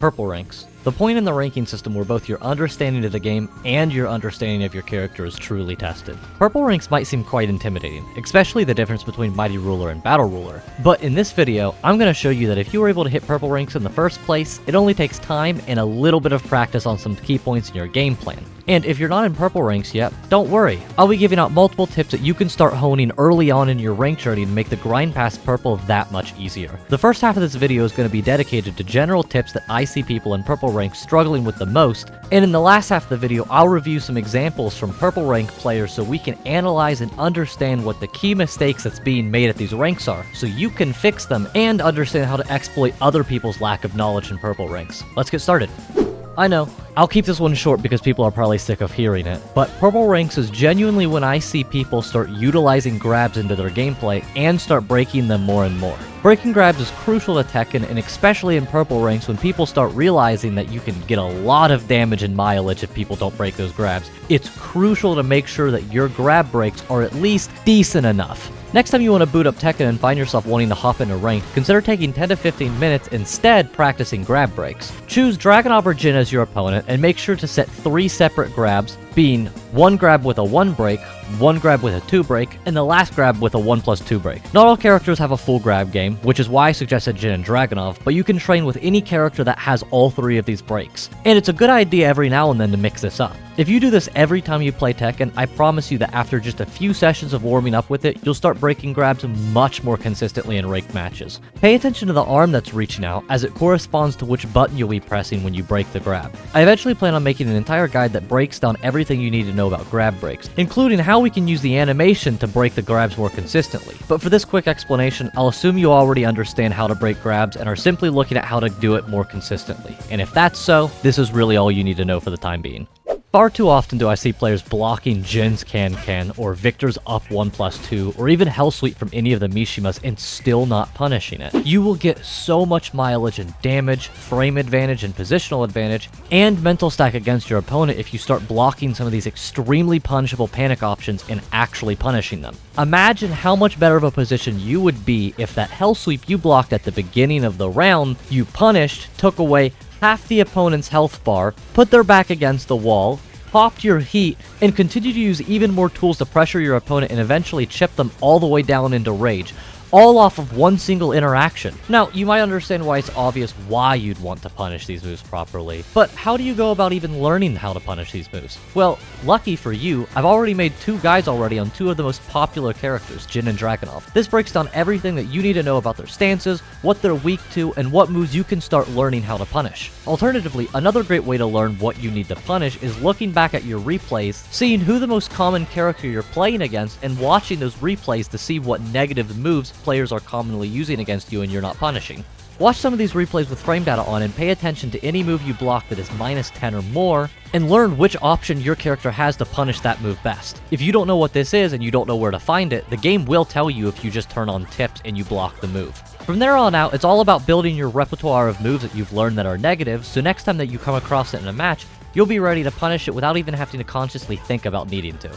Purple ranks. The point in the ranking system where both your understanding of the game and your understanding of your character is truly tested. Purple ranks might seem quite intimidating, especially the difference between Mighty Ruler and Battle Ruler, but in this video, I'm going to show you that if you were able to hit purple ranks in the first place, it only takes time and a little bit of practice on some key points in your game plan. And if you're not in purple ranks yet, don't worry, I'll be giving out multiple tips that you can start honing early on in your rank journey to make the grind past purple that much easier. The first half of this video is going to be dedicated to general tips that I see people in purple ranks struggling with the most, and in the last half of the video I'll review some examples from purple rank players so we can analyze and understand what the key mistakes that's being made at these ranks are, so you can fix them and understand how to exploit other people's lack of knowledge in purple ranks. Let's get started. I know, I'll keep this one short because people are probably sick of hearing it, but purple ranks is genuinely when I see people start utilizing grabs into their gameplay and start breaking them more and more. Breaking grabs is crucial to Tekken, and especially in purple ranks when people start realizing that you can get a lot of damage and mileage if people don't break those grabs. It's crucial to make sure that your grab breaks are at least decent enough. Next time you want to boot up Tekken and find yourself wanting to hop into ranked, consider taking 10 to 15 minutes instead practicing grab breaks. Choose Dragunov or Jin as your opponent and make sure to set 3 separate grabs, being 1 grab with a 1 break, 1 grab with a 2 break, and the last grab with a 1+2 break. Not all characters have a full grab game, which is why I suggested Jin and Dragunov, but you can train with any character that has all 3 of these breaks. And it's a good idea every now and then to mix this up. If you do this every time you play Tekken, I promise you that after just a few sessions of warming up with it, you'll start breaking grabs much more consistently in ranked matches. Pay attention to the arm that's reaching out, as it corresponds to which button you'll be pressing when you break the grab. I eventually plan on making an entire guide that breaks down everything you need to know about grab breaks, including how we can use the animation to break the grabs more consistently. But for this quick explanation, I'll assume you already understand how to break grabs and are simply looking at how to do it more consistently. And if that's so, this is really all you need to know for the time being. Far too often do I see players blocking Jin's can or Victor's up 1+2 or even Hell Sweep from any of the Mishimas and still not punishing it. You will get so much mileage and damage, frame advantage and positional advantage, and mental stack against your opponent if you start blocking some of these extremely punishable panic options and actually punishing them. Imagine how much better of a position you would be if that Hell Sweep you blocked at the beginning of the round you punished, took away half the opponent's health bar, put their back against the wall, popped your heat, and continue to use even more tools to pressure your opponent and eventually chip them all the way down into rage, all off of one single interaction. Now, you might understand why it's obvious why you'd want to punish these moves properly, but how do you go about even learning how to punish these moves? Well, lucky for you, I've already made 2 guides already on 2 of the most popular characters, Jin and Dragunov. This breaks down everything that you need to know about their stances, what they're weak to, and what moves you can start learning how to punish. Alternatively, another great way to learn what you need to punish is looking back at your replays, seeing who the most common character you're playing against, and watching those replays to see what negative moves players are commonly using against you and you're not punishing. Watch some of these replays with frame data on and pay attention to any move you block that is -10 or more, and learn which option your character has to punish that move best. If you don't know what this is and you don't know where to find it, the game will tell you if you just turn on tips and you block the move. From there on out, it's all about building your repertoire of moves that you've learned that are negative, so next time that you come across it in a match, you'll be ready to punish it without even having to consciously think about needing to.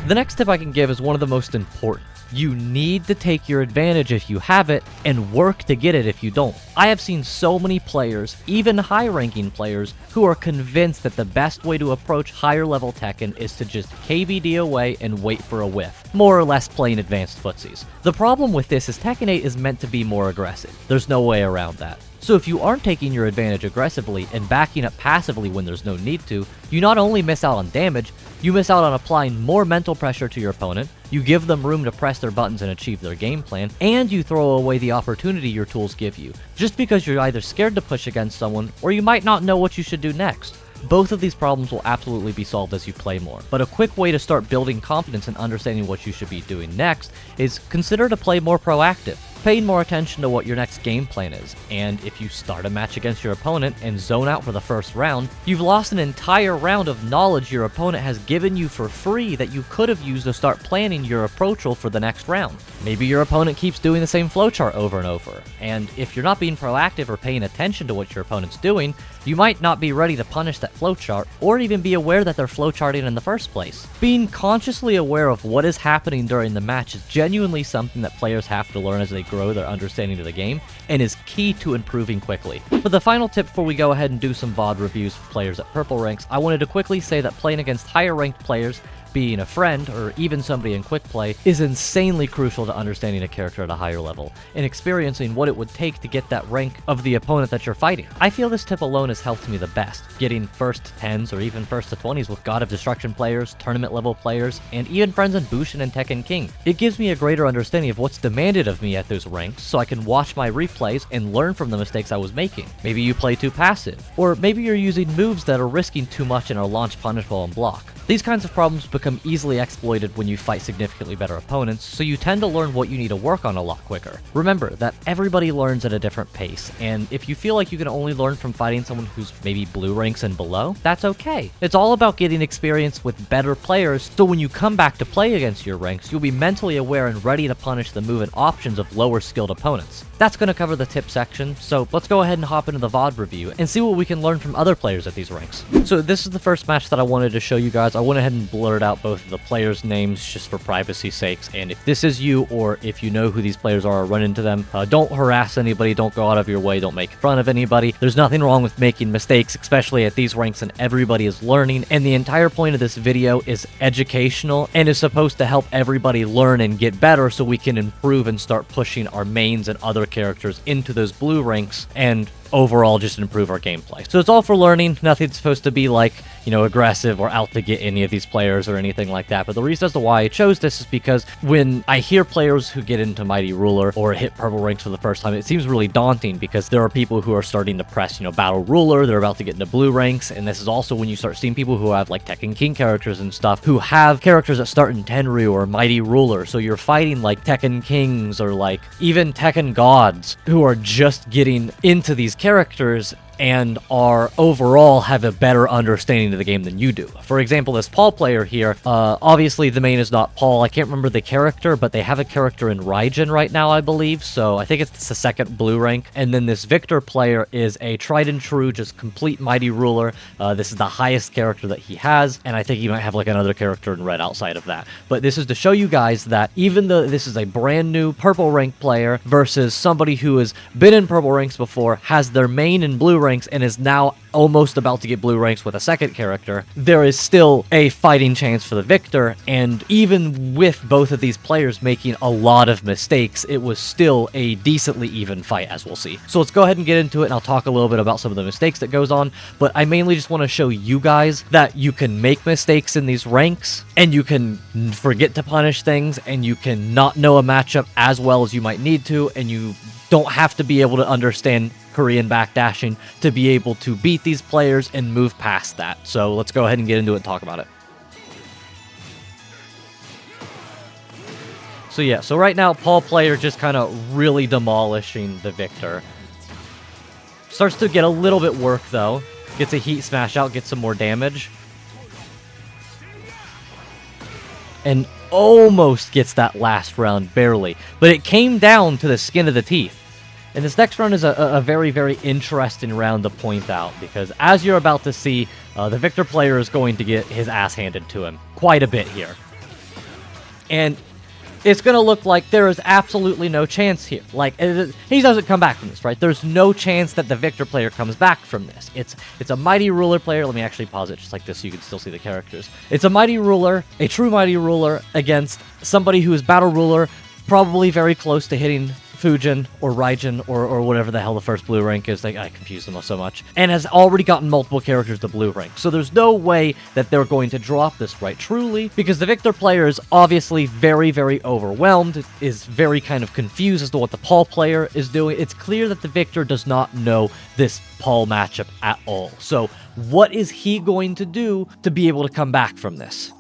The next tip I can give is one of the most important. You need to take your advantage if you have it, and work to get it if you don't. I have seen so many players, even high-ranking players, who are convinced that the best way to approach higher-level Tekken is to just KBD away and wait for a whiff, more or less playing advanced footsies. The problem with this is Tekken 8 is meant to be more aggressive. There's no way around that. So if you aren't taking your advantage aggressively and backing up passively when there's no need to, you not only miss out on damage, you miss out on applying more mental pressure to your opponent, you give them room to press their buttons and achieve their game plan, and you throw away the opportunity your tools give you, just because you're either scared to push against someone, or you might not know what you should do next. Both of these problems will absolutely be solved as you play more, but a quick way to start building confidence and understanding what you should be doing next is consider to play more proactive. paying more attention to what your next game plan is, and if you start a match against your opponent and zone out for the first round, you've lost an entire round of knowledge your opponent has given you for free that you could have used to start planning your approach roll for the next round. Maybe your opponent keeps doing the same flowchart over and over, and if you're not being proactive or paying attention to what your opponent's doing, you might not be ready to punish that flowchart, or even be aware that they're flowcharting in the first place. Being consciously aware of what is happening during the match is genuinely something that players have to learn as they grow their understanding of the game, and is key to improving quickly. For the final tip before we go ahead and do some VOD reviews for players at purple ranks, I wanted to quickly say that playing against higher ranked players, being a friend, or even somebody in quick play, is insanely crucial to understanding a character at a higher level, and experiencing what it would take to get that rank of the opponent that you're fighting. I feel this tip alone has helped me the best, getting first to 10s or even first to 20s with God of Destruction players, tournament level players, and even friends in Bushin and Tekken King. It gives me a greater understanding of what's demanded of me at those ranks, so I can watch my replays and learn from the mistakes I was making. Maybe you play too passive, or maybe you're using moves that are risking too much and are launch punishable and block. These kinds of problems become easily exploited when you fight significantly better opponents, so you tend to learn what you need to work on a lot quicker. Remember that everybody learns at a different pace, and if you feel like you can only learn from fighting someone who's maybe blue ranks and below, that's okay. It's all about getting experience with better players, so when you come back to play against your ranks, you'll be mentally aware and ready to punish the move and options of lower skilled opponents. That's going to cover the tip section, so let's go ahead and hop into the VOD review and see what we can learn from other players at these ranks. So this is the first match that I wanted to show you guys. I went ahead and blurred out both of the players' names just for privacy's sakes, and if this is you, or if you know who these players are or run into them, don't harass anybody, don't go out of your way, don't make fun of anybody. There's nothing wrong with making mistakes, especially at these ranks, and everybody is learning, and the entire point of this video is educational and is supposed to help everybody learn and get better so we can improve and start pushing our mains and other characters into those blue ranks and overall just improve our gameplay. So it's all for learning. Nothing's supposed to be like, you know, aggressive or out to get any of these players or anything like that. But the reason as to why I chose this is because when I hear players who get into Mighty Ruler or hit purple ranks for the first time, it seems really daunting because there are people who are starting to press, you know, Battle Ruler, they're about to get into blue ranks, and this is also when you start seeing people who have like Tekken King characters and stuff who have characters that start in Tenryu or Mighty Ruler, so you're fighting like Tekken Kings or like even Tekken Gods who are just getting into these characters and are overall have a better understanding of the game than you do. For example, this Paul player here, obviously the main is not Paul. I can't remember the character, but they have a character in Raijin right now, I believe, so I think it's the second blue rank. And then this Victor player is a tried and true, just complete Mighty Ruler. This is the highest character that he has, and I think he might have like another character in red outside of that. But this is to show you guys that even though this is a brand new purple rank player versus somebody who has been in purple ranks before, has their main in blue ranks, and is now almost about to get blue ranks with a second character, there is still a fighting chance for the victor, and even with both of these players making a lot of mistakes, it was still a decently even fight, as we'll see. So let's go ahead and get into it, and I'll talk a little bit about some of the mistakes that goes on, but I mainly just want to show you guys that you can make mistakes in these ranks, and you can forget to punish things, and you can not know a matchup as well as you might need to, and you don't have to be able to understand Korean backdashing to be able to beat these players and move past that. So let's go ahead and get into it and talk about it. So yeah, so right now, Paul player just kind of really demolishing the victor. Starts to get a little bit work though. Gets a heat smash out, gets some more damage. And almost gets that last round, barely. But it came down to the skin of the teeth. And this next round is a very, very interesting round to point out, because as you're about to see, the victor player is going to get his ass handed to him quite a bit here. And it's going to look like there is absolutely no chance here. Like, he doesn't come back from this, right? There's no chance that the victor player comes back from this. It's a Mighty Ruler player. Let me actually pause it just like this so you can still see the characters. It's a Mighty Ruler, a true Mighty Ruler, against somebody who is Battle Ruler, probably very close to hitting Fujin or Raijin or whatever the hell the first blue rank is. I confuse them so much. And has already gotten multiple characters to blue rank. So there's no way that they're going to drop this right truly, because the victor player is obviously very, very overwhelmed, is very kind of confused as to what the Paul player is doing. It's clear that the victor does not know this Paul matchup at all. So what is he going to do to be able to come back from this?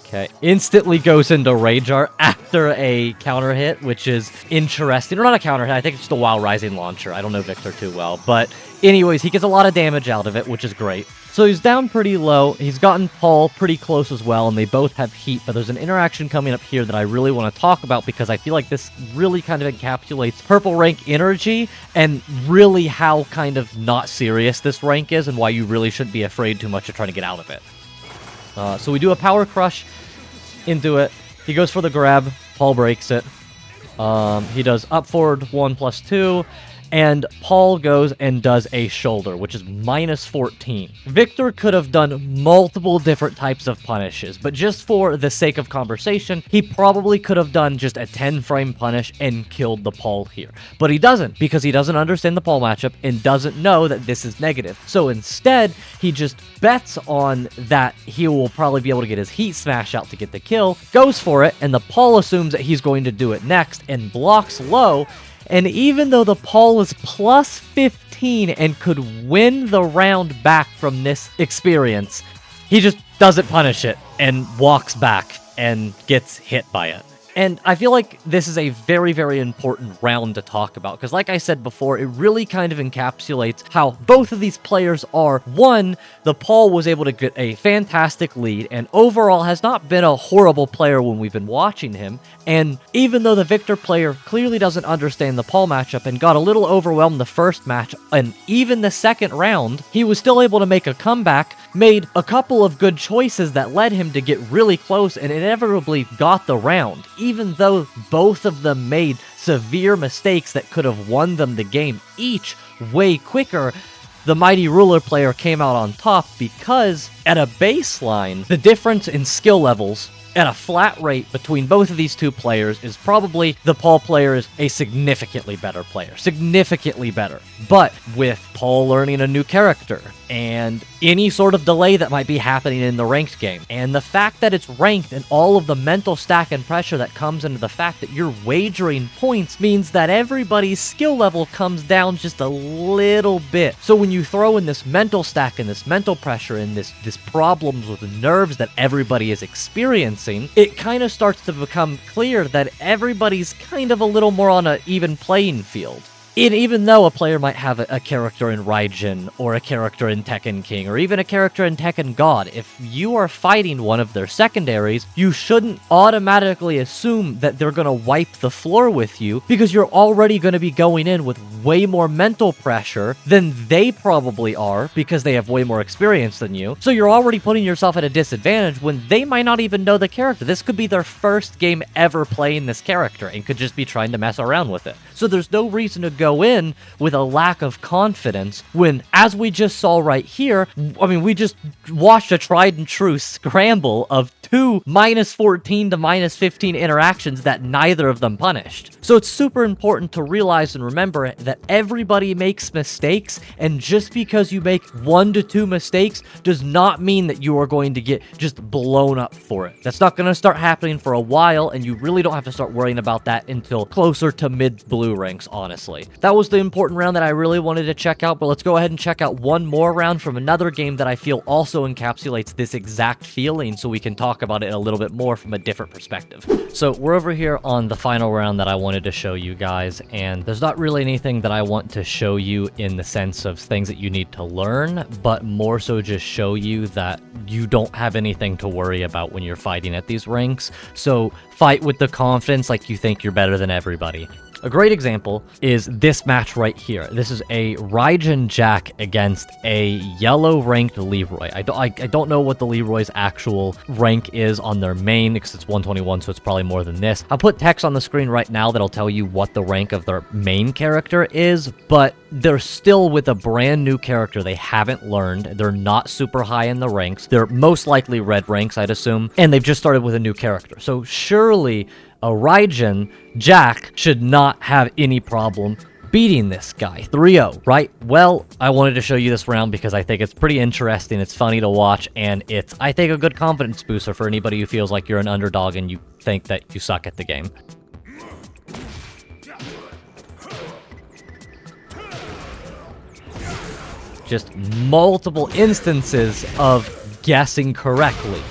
Okay, instantly goes into Rage Art after a counter hit, which is interesting. Or not a counter hit, I think it's just a Wild Rising launcher. I don't know Victor too well. But anyways, he gets a lot of damage out of it, which is great. So he's down pretty low. He's gotten Paul pretty close as well, and they both have heat. But there's an interaction coming up here that I really want to talk about, because I feel like this really kind of encapsulates purple rank energy and really how kind of not serious this rank is and why you really shouldn't be afraid too much of trying to get out of it. So we do a power crush into it. He goes for the grab. Paul breaks it. He does up forward 1+2, and Paul goes and does a shoulder, which is -14. Victor could have done multiple different types of punishes, but just for the sake of conversation, he probably could have done just a 10-frame punish and killed the Paul here. But he doesn't, because he doesn't understand the Paul matchup and doesn't know that this is negative. So instead, he just bets on that he will probably be able to get his heat smash out to get the kill, goes for it, and the Paul assumes that he's going to do it next and blocks low. And even though the Paul is +15 and could win the round back from this experience, he just doesn't punish it and walks back and gets hit by it. And I feel like this is a very, very important round to talk about, because like I said before, it really kind of encapsulates how both of these players are. One, the Paul was able to get a fantastic lead, and overall has not been a horrible player when we've been watching him. And even though the Victor player clearly doesn't understand the Paul matchup and got a little overwhelmed the first match, and even the second round, he was still able to make a comeback, made a couple of good choices that led him to get really close and inevitably got the round. Even though both of them made severe mistakes that could have won them the game each way quicker, the Mighty Ruler player came out on top because, at a baseline, the difference in skill levels at a flat rate between both of these two players is probably the Paul player is a significantly better player. Significantly better. But with Paul learning a new character, and any sort of delay that might be happening in the ranked game, and the fact that it's ranked and all of the mental stack and pressure that comes into the fact that you're wagering points means that everybody's skill level comes down just a little bit. So when you throw in this mental stack and this mental pressure and this problems with the nerves that everybody is experiencing, it kind of starts to become clear that everybody's kind of a little more on an even playing field. And even though a player might have a character in Raijin, or a character in Tekken King, or even a character in Tekken God, if you are fighting one of their secondaries, you shouldn't automatically assume that they're going to wipe the floor with you, because you're already going to be going in with way more mental pressure than they probably are, because they have way more experience than you. So you're already putting yourself at a disadvantage when they might not even know the character. This could be their first game ever playing this character and could just be trying to mess around with it. So there's no reason to go in with a lack of confidence when, as we just saw right here, I mean, we just watched a tried and true scramble of two -14 to -15 interactions that neither of them punished. So it's super important to realize and remember that everybody makes mistakes, and just because you make 1 to 2 mistakes does not mean that you are going to get just blown up for it. That's not going to start happening for a while, and you really don't have to start worrying about that until closer to mid-blue ranks, honestly. That was the important round that I really wanted to check out, but let's go ahead and check out one more round from another game that I feel also encapsulates this exact feeling, so we can talk about it a little bit more from a different perspective. So we're over here on the final round that I wanted to show you guys, and there's not really anything that I want to show you in the sense of things that you need to learn, but more so just show you that you don't have anything to worry about when you're fighting at these ranks. So fight with the confidence like you think you're better than everybody. A great example is this match right here. This is a Raijin Jack against a yellow ranked Leroy. I don't know what the Leroy's actual rank is on their main, because it's 121, so it's probably more than this. I'll put text on the screen right now that'll tell you what the rank of their main character is, but they're still with a brand new character they haven't learned. They're not super high in the ranks. They're most likely red ranks, I'd assume, and they've just started with a new character. So surely a Raijin Jack should not have any problem beating this guy. 3-0, right? Well, I wanted to show you this round because I think it's pretty interesting, it's funny to watch, and it's, I think, a good confidence booster for anybody who feels like you're an underdog and you think that you suck at the game. Just multiple instances of guessing correctly.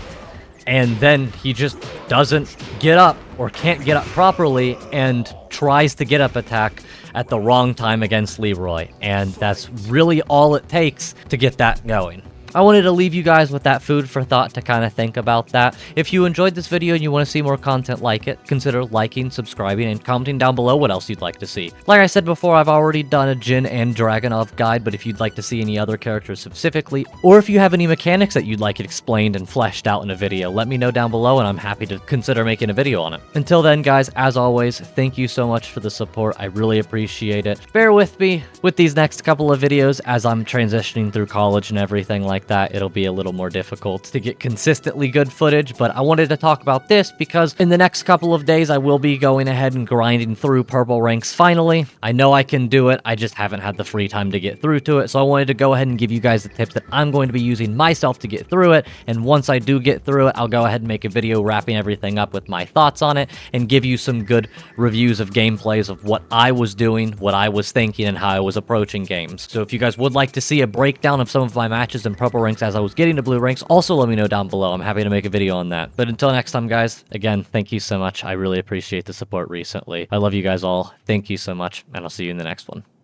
And then he just doesn't get up or can't get up properly and tries to get up attack at the wrong time against Leroy. And that's really all it takes to get that going. I wanted to leave you guys with that food for thought to kind of think about that. If you enjoyed this video and you want to see more content like it, consider liking, subscribing, and commenting down below what else you'd like to see. Like I said before, I've already done a Jin and Dragunov guide, but if you'd like to see any other characters specifically, or if you have any mechanics that you'd like it explained and fleshed out in a video, let me know down below and I'm happy to consider making a video on it. Until then, guys, as always, thank you so much for the support. I really appreciate it. Bear with me with these next couple of videos as I'm transitioning through college and everything like that. It'll be a little more difficult to get consistently good footage, but I wanted to talk about this because in the next couple of days, I will be going ahead and grinding through purple ranks finally. I know I can do it. I just haven't had the free time to get through to it. So I wanted to go ahead and give you guys the tips that I'm going to be using myself to get through it. And once I do get through it, I'll go ahead and make a video wrapping everything up with my thoughts on it and give you some good reviews of gameplays of what I was doing, what I was thinking, and how I was approaching games. So if you guys would like to see a breakdown of some of my matches in purple ranks as I was getting to blue ranks, also let me know down below. I'm happy to make a video on that. But until next time, guys, again, thank you so much. I really appreciate the support recently. I love you guys all. Thank you so much, and I'll see you in the next one.